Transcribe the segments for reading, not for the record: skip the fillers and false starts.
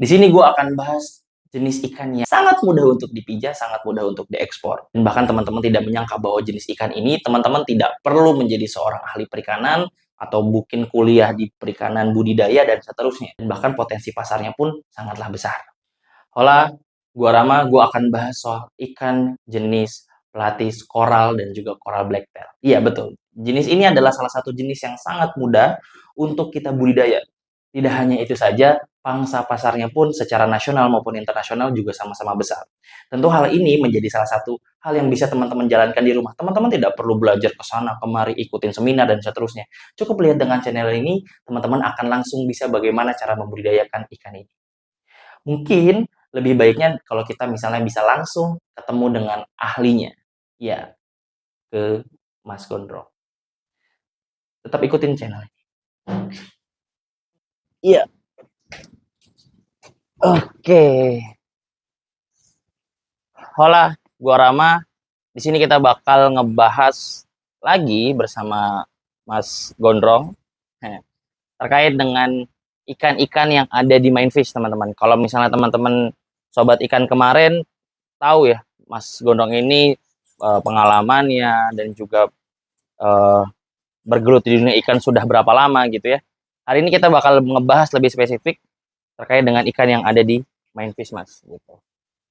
Di sini gue akan bahas jenis ikan yang sangat mudah untuk dipijak, sangat mudah untuk diekspor. Dan bahkan teman-teman tidak menyangka bahwa jenis ikan ini teman-teman tidak perlu menjadi seorang ahli perikanan atau mungkin kuliah di perikanan budidaya dan seterusnya. Dan bahkan potensi pasarnya pun sangatlah besar. Hola, gua Rama, gua akan bahas soal ikan jenis pelapis koral dan juga koral blacktail. Iya, betul. Jenis ini adalah salah satu jenis yang sangat mudah untuk kita budidaya. Tidak hanya itu saja, pangsa pasarnya pun secara nasional maupun internasional juga sama-sama besar. Tentu hal ini menjadi salah satu hal yang bisa teman-teman jalankan di rumah. Teman-teman tidak perlu belajar ke sana, kemari, ikutin seminar dan seterusnya. Cukup lihat dengan channel ini, teman-teman akan langsung bisa bagaimana cara membudidayakan ikan ini. Mungkin lebih baiknya kalau kita misalnya bisa langsung ketemu dengan ahlinya. Ya, ke Mas Gondrong. Tetap ikutin channel ini. Iya. Oke. Hola, gua Rama. Di sini kita bakal ngebahas lagi bersama Mas Gondrong terkait dengan ikan-ikan yang ada di Mindfish, teman-teman. Kalau misalnya teman-teman sobat ikan kemarin tahu ya, Mas Gondrong ini pengalamannya dan juga bergelut di dunia ikan sudah berapa lama gitu ya. Hari ini kita bakal ngebahas lebih spesifik terkait dengan ikan yang ada di Mindfish, Mas. Gitu.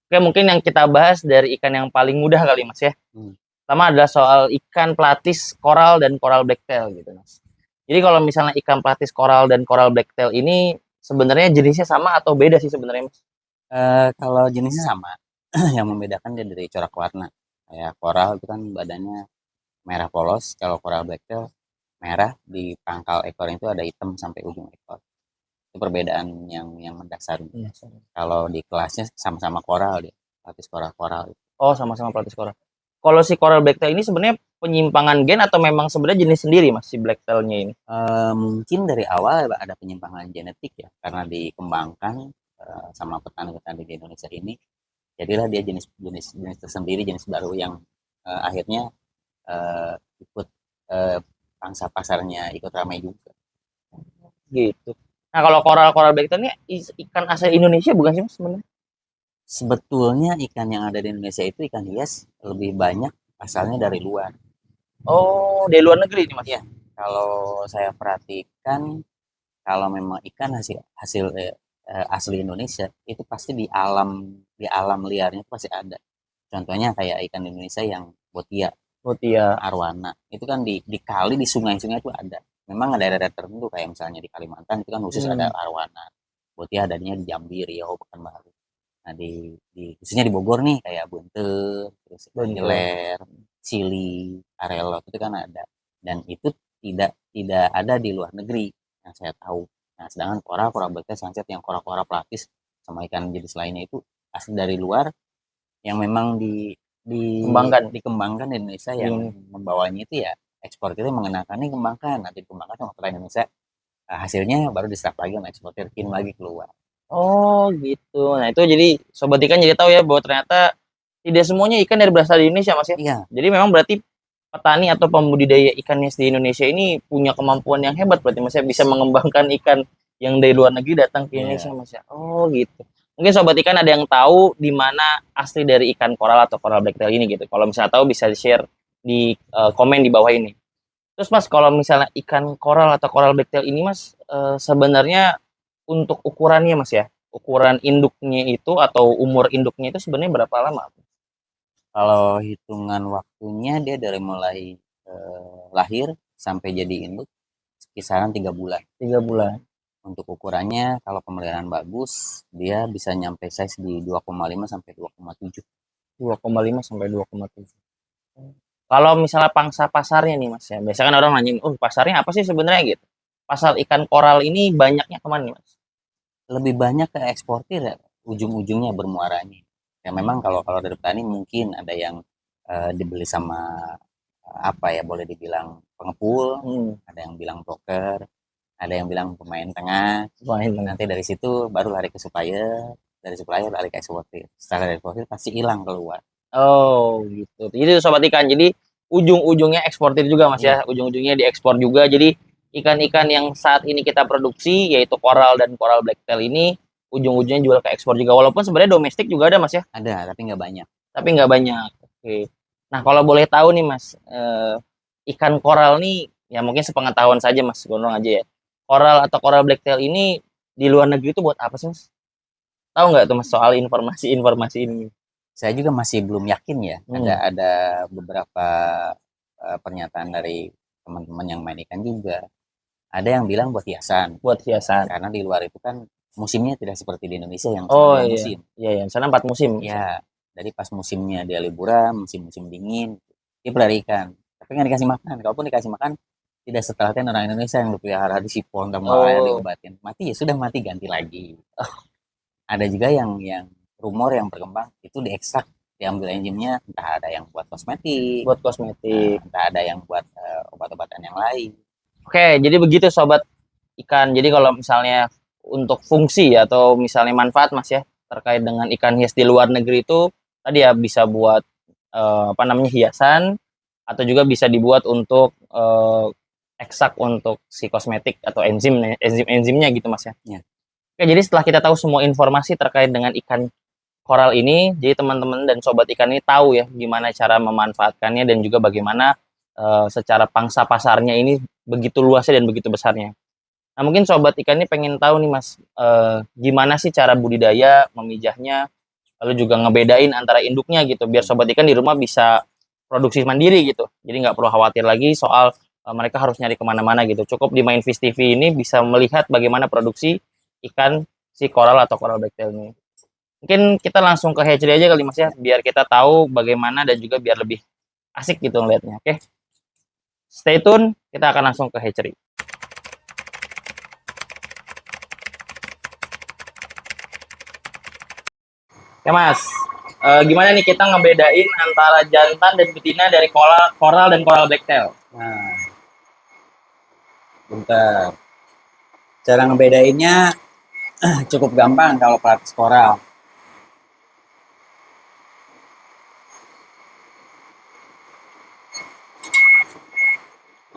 Oke, mungkin yang kita bahas dari ikan yang paling mudah kali, Mas ya. Pertama adalah soal ikan pelapis koral dan koral blacktail gitu, Mas. Jadi kalau misalnya ikan pelapis koral dan koral blacktail ini sebenarnya jenisnya sama atau beda sih sebenarnya, Mas? Kalau jenisnya sama, yang membedakan dia dari corak warna. Kayak koral itu kan badannya merah polos, kalau koral blacktail merah di pangkal ekornya itu ada hitam sampai ujung ekor. Itu perbedaan yang mendasar. Kalau di kelasnya sama-sama koral dia, pelapis koral-koral. Oh, sama-sama pelapis koral. Kalau si koral blacktail ini sebenarnya penyimpangan gen atau memang sebenarnya jenis sendiri, Mas, si blacktailnya ini? Mungkin dari awal ada penyimpangan genetik ya, karena dikembangkan sama petani-petani di Indonesia ini, jadilah dia jenis tersendiri, jenis baru yang akhirnya ikut pangsa pasarnya ikut ramai juga. Gitu. Nah, kalau koral blacktail ini ikan asal Indonesia bukan sih, Mas, sebenarnya? Sebetulnya ikan yang ada di Indonesia itu ikan hias lebih banyak asalnya dari luar. Oh, dari luar negeri nih, Mas? Ya, kalau saya perhatikan, kalau memang ikan hasil asli Indonesia itu pasti di alam liarnya itu pasti ada. Contohnya kayak ikan Indonesia yang botia, arwana, itu kan di kali, di sungai-sungai itu ada. Memang ada daerah tertentu kayak misalnya di Kalimantan itu kan khusus ada arwana. Botia adanya di Jambi, Riau, Pekanbaru. Nah khususnya di Bogor nih kayak bunter, terus nyeler, cili, arelot itu kan ada. Dan itu tidak ada di luar negeri yang saya tahu. Nah, sedangkan koral blacktail sunset yang koral pelapis sama ikan jenis lainnya itu asli dari luar yang memang dikembangkan di Indonesia, yang membawanya itu ya ekspor kita mengenakannya kembangkan, nanti dikembangkan sama petani Indonesia, hasilnya baru diserap lagi sama eksportir, kirim lagi keluar. Oh gitu. Nah itu jadi sobat ikan jadi tahu ya bahwa ternyata tidak semuanya ikan dari berasal di Indonesia, Mas ya. Iya. Jadi memang berarti petani atau pembudidaya ikan di Indonesia ini punya kemampuan yang hebat berarti, Mas ya, bisa mengembangkan ikan yang dari luar negeri datang ke Indonesia, Mas ya. Oh gitu. Mungkin sobat ikan ada yang tahu di mana asli dari ikan koral atau koral blacktail ini gitu. Kalau misalnya tahu bisa share di komen di bawah ini. Terus Mas, kalau misalnya ikan koral atau koral blacktail ini, Mas, sebenarnya untuk ukurannya, Mas ya, ukuran induknya itu atau umur induknya itu sebenarnya berapa lama? Kalau hitungan waktunya dia dari mulai lahir sampai jadi induk kisaran 3 bulan. 3 bulan. Untuk ukurannya kalau pemeliharaan bagus dia bisa nyampe size di 2,5 sampai 2,7. 2,5 sampai 2,7. Kalau misalnya pangsa pasarnya nih, Mas ya, biasanya kan orang nanya, oh pasarnya apa sih sebenarnya gitu? Pasar ikan koral ini banyaknya kemana nih, Mas? Lebih banyak ke eksportir ya, ujung-ujungnya bermuaranya. Ya memang kalau dari petani mungkin ada yang dibeli sama apa ya, boleh dibilang pengepul, ada yang bilang broker, ada yang bilang pemain tengah. Nanti dari situ baru lari ke supplier, dari supplier lari ke eksportir. Setelah dari eksportir pasti hilang keluar. Oh gitu. Jadi sobat ikan, jadi ujung-ujungnya eksportir juga, Mas ya. Ujung-ujungnya diekspor juga. Jadi ikan-ikan yang saat ini kita produksi yaitu koral dan koral blacktail ini ujung-ujungnya jual ke ekspor juga. Walaupun sebenarnya domestik juga ada Mas ya, Ada, tapi nggak banyak. tapi nggak banyak. Oke. Nah kalau boleh tahu nih Mas, ikan koral nih, ya mungkin sepengetahuan saja Mas, gondrong aja ya. Koral atau coral blacktail ini di luar negeri itu buat apa sih Mas? Tahu nggak tuh Mas soal informasi-informasi ini? Saya juga masih belum yakin ya. Ada Hmm, beberapa pernyataan dari teman-teman yang main ikan juga. Ada yang bilang buat hiasan, buat hiasan. karena di luar itu kan musimnya tidak seperti di Indonesia yang cuma Oh dua iya, musim. iya, iya. Sana 4 musim. Ya, jadi pas musimnya dia liburan, musim-musim dingin, dia pelihara ikan. Tapi nggak dikasih makan. Kalaupun dikasih makan, tidak setelaten orang Indonesia yang dipelihara di sipon tambah air Oh, diobatin. Mati ya sudah mati, ganti lagi. Ada juga yang rumor yang berkembang itu diekstrak, diambil enzimnya, entah ada yang buat kosmetik, buat kosmetik. entah ada yang buat obat-obatan yang lain. Oke, jadi begitu sobat ikan. Jadi kalau misalnya untuk fungsi atau misalnya manfaat Mas ya terkait dengan ikan hias di luar negeri itu tadi ya bisa buat apa namanya hiasan atau juga bisa dibuat untuk ekstrak untuk si kosmetik atau enzimnya gitu Mas ya. Ya. Oke, jadi setelah kita tahu semua informasi terkait dengan ikan koral ini, jadi teman-teman dan sobat ikan ini tahu ya gimana cara memanfaatkannya dan juga bagaimana secara pangsa pasarnya ini begitu luasnya dan begitu besarnya. Nah, mungkin sobat ikan ini pengen tahu nih Mas, gimana sih cara budidaya, memijahnya, lalu juga ngebedain antara induknya gitu, biar sobat ikan di rumah bisa produksi mandiri gitu. Jadi nggak perlu khawatir lagi soal mereka harus nyari kemana-mana gitu. Cukup di Main Fish TV ini bisa melihat bagaimana produksi ikan si koral atau coral blacktail ini. Mungkin kita langsung ke hatchery aja kali Mas ya, biar kita tahu bagaimana dan juga biar lebih asik gitu ngeliatnya. Oke, stay tune, kita akan langsung ke hatchery. Ya Mas, gimana nih kita ngebedain antara jantan dan betina dari koral dan coral blacktail? Nah, bentar. Cara ngebedainnya cukup gampang kalau pelatih koral.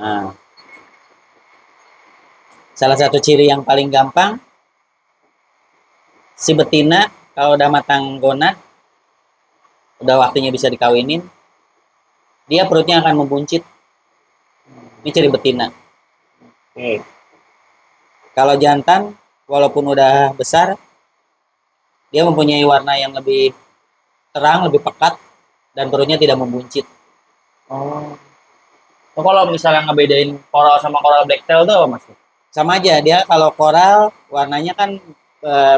Nah, salah satu ciri yang paling gampang, si betina kalau udah matang gonad, udah waktunya bisa dikawinin, dia perutnya akan membuncit. Ini ciri betina. Oke. Kalau jantan, walaupun udah besar, dia mempunyai warna yang lebih terang, lebih pekat, dan perutnya tidak membuncit. Oh. So, kalau misalnya ngebedain coral sama coral blacktail tuh apa Mas? Sama aja, dia kalau koral warnanya kan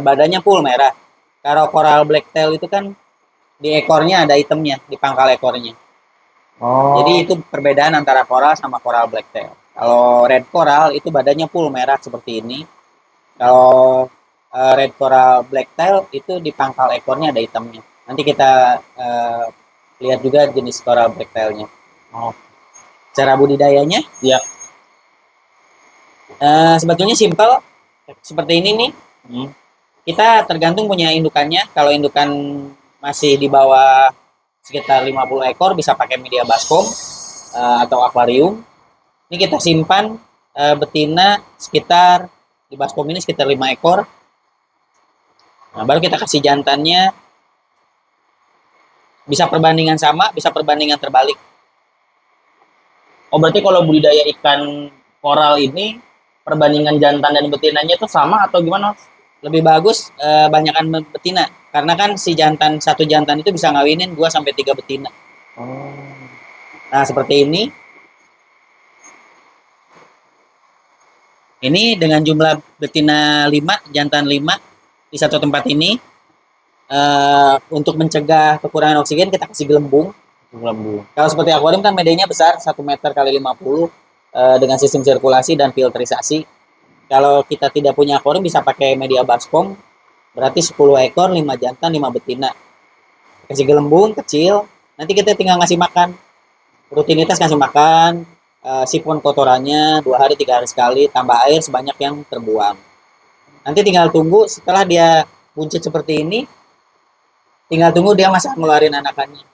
badannya full merah. Kalau coral blacktail itu kan di ekornya ada hitamnya, di pangkal ekornya. Oh. Jadi itu perbedaan antara coral sama coral blacktail. Kalau red coral itu badannya full merah seperti ini. Kalau red coral blacktail itu di pangkal ekornya ada hitamnya. Nanti kita lihat juga jenis coral blacktailnya. Oh. Cara budidayanya, Ya. sebetulnya simple. Seperti ini nih. Kita tergantung punya indukannya. Kalau indukan masih di bawah sekitar 50 ekor bisa pakai media baskom atau akuarium. Ini kita simpan betina sekitar di baskom ini sekitar 5 ekor. Nah, baru kita kasih jantannya, bisa perbandingan sama, bisa perbandingan terbalik. Oh, berarti kalau budidaya ikan koral ini perbandingan jantan dan betinanya itu sama atau gimana Mas? Lebih bagus banyakan betina, karena kan si jantan, satu jantan itu bisa ngawinin 2 sampai 3 betina. Oh. Nah, seperti ini. Ini dengan jumlah betina 5, jantan 5 di satu tempat ini. Untuk mencegah kekurangan oksigen kita kasih gelembung. Kalau seperti akuarium kan medianya besar, 1 meter kali 50 dengan sistem sirkulasi dan filterisasi. Kalau kita tidak punya akuarium bisa pakai media baskom, berarti 10 ekor, 5 jantan, 5 betina. Kasih gelembung kecil, nanti kita tinggal ngasih makan. Rutinitas ngasih makan, sipon kotorannya 2 hari 3 hari sekali, tambah air sebanyak yang terbuang. Nanti tinggal tunggu setelah dia buncit seperti ini, tinggal tunggu dia masih ngeluarin anakannya.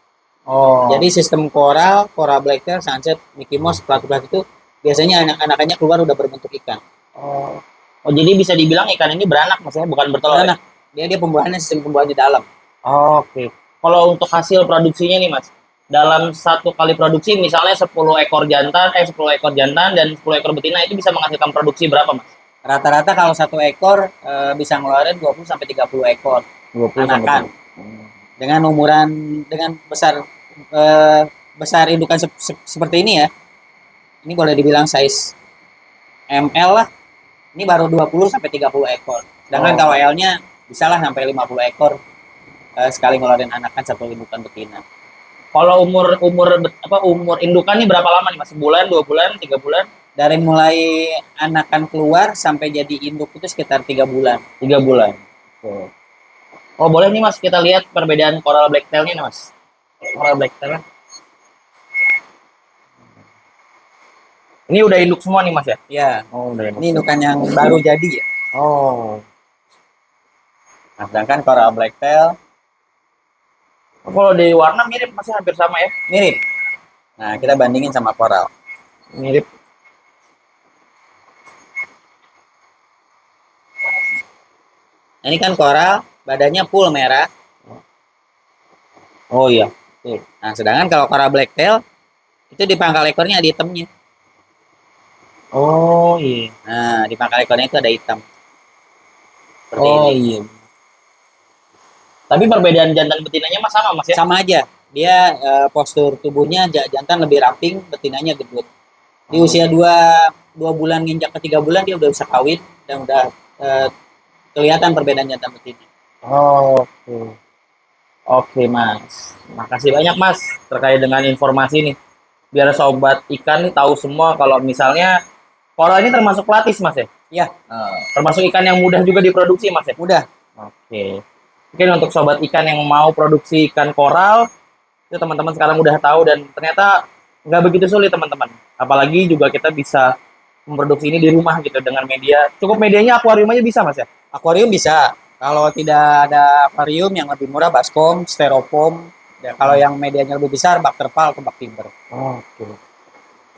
Oh. Jadi sistem coral blacktail, sunset, Mickey Mouse, plat-plat itu biasanya anak-anakannya keluar udah berbentuk ikan. Oh. Oh, jadi bisa dibilang ikan ini beranak maksudnya bukan bertelur. Beranak. Dia pembuahannya sistem pembuahan di dalam. Oke. Kalau untuk hasil produksinya nih Mas, dalam satu kali produksi misalnya 10 ekor jantan, 10 ekor jantan dan 10 ekor betina itu bisa menghasilkan produksi berapa Mas? Rata-rata kalau satu ekor bisa ngeluarin 20 sampai 30 ekor 20 sampai anakan 30. dengan umuran dengan besar indukan seperti ini ya. Ini boleh dibilang size ML lah. Ini baru 20 sampai 30 ekor. Sedangkan kalau Oh. L-nya bisa lah sampai 50 ekor sekali ngeluarin anakan satu indukan betina. Kalau umur umur umur indukannya berapa lama nih Mas? Sebulan, 2 bulan, 3 bulan? Dari mulai anakan keluar sampai jadi induk itu sekitar 3 bulan. 3 bulan. Oh, boleh nih Mas, kita lihat perbedaan coral blacktail-nya nih Mas. Coral blacktail. Ini udah induk semua nih Mas ya? Ya, Oh, udah induk. ini indukan yang baru jadi ya. Oh. Nah, sedangkan coral blacktail Kalau di warna mirip masih hampir sama ya? mirip. Nah, kita bandingin sama coral. Mirip. Nah, ini kan coral, badannya full merah. Oh iya. Nah, sedangkan kalau coral blacktail itu di pangkal ekornya ada hitamnya. Oh iya. Nah, di pangkal ekornya itu ada hitam. Seperti Oh ini. iya. Tapi perbedaan jantan betinanya mas sama mas ya? Sama aja. Dia postur tubuhnya jantan lebih ramping, betinanya gendut. Di usia 2 bulan nginjak ke 3 bulan dia udah bisa kawin dan udah kelihatan perbedaan jantan betina. Oh, oke. Oke mas. Makasih banyak mas terkait dengan informasi nih. Biar sobat ikan nih tahu semua kalau misalnya coral ini termasuk pelapis mas ya? Iya, Termasuk ikan yang mudah juga diproduksi mas ya? mudah. Oke. Mungkin untuk sobat ikan yang mau produksi ikan koral, itu teman-teman sekarang udah tahu dan ternyata nggak begitu sulit teman-teman. Apalagi juga kita bisa memproduksi ini di rumah gitu dengan media. Cukup medianya akuarium aja bisa mas ya? Akuarium bisa. Kalau tidak ada akuarium yang lebih murah, baskom, styrofoam. Ya, kalau yang medianya lebih besar, bak terpal atau bak timber. Oke.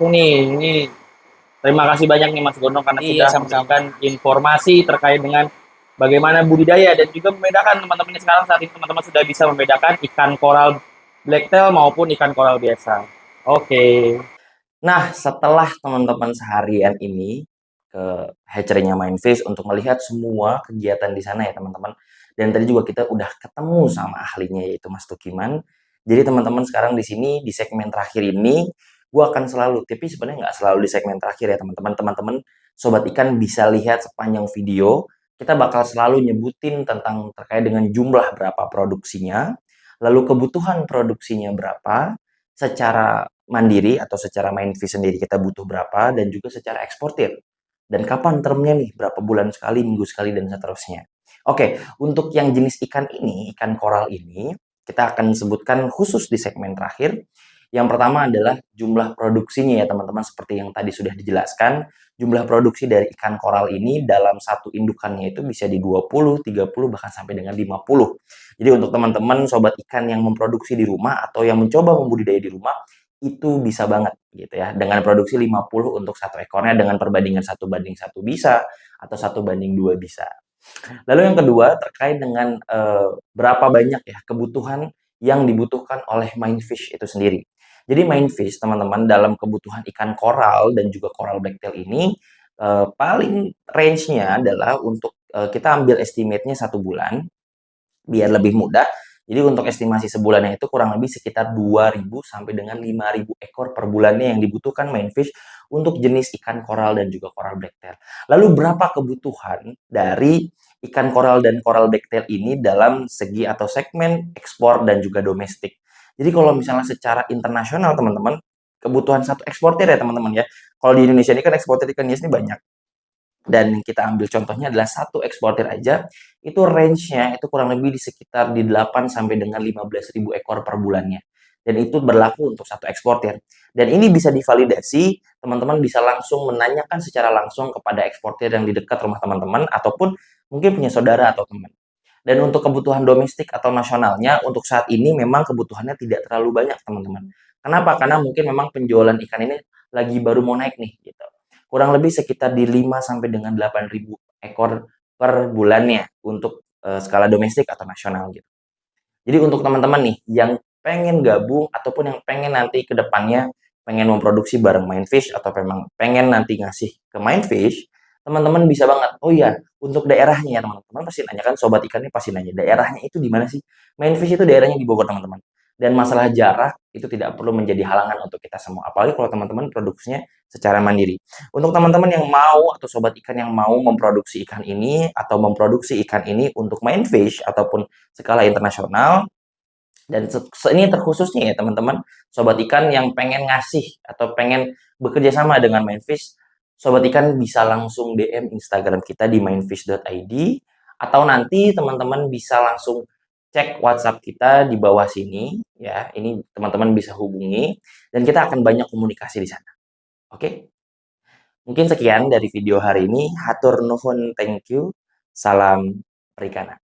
Ini terima kasih banyak nih Mas Gondong karena Iya, sudah sama-sama. memberikan informasi terkait dengan bagaimana budidaya dan juga membedakan teman-teman sekarang saat ini teman-teman sudah bisa membedakan ikan koral blacktail maupun ikan koral biasa. Oke. Nah, setelah teman-teman seharian ini ke hatchery-nya Mindfish untuk melihat semua kegiatan di sana ya teman-teman. Dan tadi juga kita udah ketemu sama ahlinya yaitu Mas Tukiman. Jadi teman-teman sekarang di sini di segmen terakhir ini gue akan selalu, tapi sebenarnya nggak selalu di segmen terakhir ya teman-teman. Teman-teman sobat ikan bisa lihat sepanjang video. Kita bakal selalu nyebutin tentang terkait dengan jumlah berapa produksinya, lalu kebutuhan produksinya berapa, secara mandiri atau secara Mindfish sendiri kita butuh berapa, dan juga secara eksportir. Dan kapan termnya nih, berapa bulan sekali, minggu sekali, dan seterusnya. Oke, untuk yang jenis ikan ini, ikan koral ini, kita akan sebutkan khusus di segmen terakhir. Yang pertama adalah jumlah produksinya ya teman-teman, seperti yang tadi sudah dijelaskan. Jumlah produksi dari ikan koral ini dalam satu indukannya itu bisa di 20, 30, bahkan sampai dengan 50. Jadi untuk teman-teman sobat ikan yang memproduksi di rumah atau yang mencoba membudidaya di rumah, itu bisa banget gitu ya. Dengan produksi 50 untuk satu ekornya dengan perbandingan 1:1 bisa atau 1:2 bisa. Lalu yang kedua terkait dengan berapa banyak ya kebutuhan yang dibutuhkan oleh Mindfish itu sendiri. Jadi Mindfish teman-teman dalam kebutuhan ikan koral dan juga coral blacktail ini paling range-nya adalah untuk kita ambil estimate-nya 1 bulan biar lebih mudah. Jadi untuk estimasi sebulannya itu kurang lebih sekitar 2.000 sampai dengan 5.000 ekor per bulannya yang dibutuhkan Mindfish untuk jenis ikan koral dan juga coral blacktail. Lalu berapa kebutuhan dari ikan koral dan coral blacktail ini dalam segi atau segmen ekspor dan juga domestik. Jadi kalau misalnya secara internasional teman-teman, kebutuhan satu eksportir ya teman-teman ya. Kalau di Indonesia ini kan eksportir ikan hias ini banyak. Dan kita ambil contohnya adalah satu eksportir aja, itu range-nya itu kurang lebih di sekitar di 8 sampai dengan 15.000 ekor per bulannya. Dan itu berlaku untuk satu eksportir. Dan ini bisa divalidasi, teman-teman bisa langsung menanyakan secara langsung kepada eksportir yang di dekat rumah teman-teman, ataupun mungkin punya saudara atau teman. Dan untuk kebutuhan domestik atau nasionalnya, untuk saat ini memang kebutuhannya tidak terlalu banyak, teman-teman. Kenapa? Karena mungkin memang penjualan ikan ini lagi baru mau naik nih, gitu. Kurang lebih sekitar di 5 sampai dengan 8.000 ekor per bulannya untuk skala domestik atau nasional gitu. Jadi untuk teman-teman nih yang pengen gabung ataupun yang pengen nanti ke depannya pengen memproduksi bareng Mindfish atau memang pengen nanti ngasih ke Mindfish, teman-teman bisa banget. Oh iya, untuk daerahnya ya teman-teman pasti nanya kan, sobat ikannya pasti nanya, daerahnya itu di mana sih? Mindfish itu daerahnya di Bogor teman-teman. Dan masalah jarak itu tidak perlu menjadi halangan untuk kita semua. Apalagi kalau teman-teman produksinya secara mandiri. Untuk teman-teman yang mau atau sobat ikan yang mau memproduksi ikan ini atau memproduksi ikan ini untuk Mindfish ataupun skala internasional, dan ini terkhususnya ya teman-teman, sobat ikan yang pengen ngasih atau pengen bekerja sama dengan Mindfish, sobat ikan bisa langsung DM Instagram kita di mindfish.id atau nanti teman-teman bisa langsung cek WhatsApp kita di bawah sini ya. Ini teman-teman bisa hubungi dan kita akan banyak komunikasi di sana. Oke? Mungkin sekian dari video hari ini. Hatur nuhun, thank you. Salam perikanan.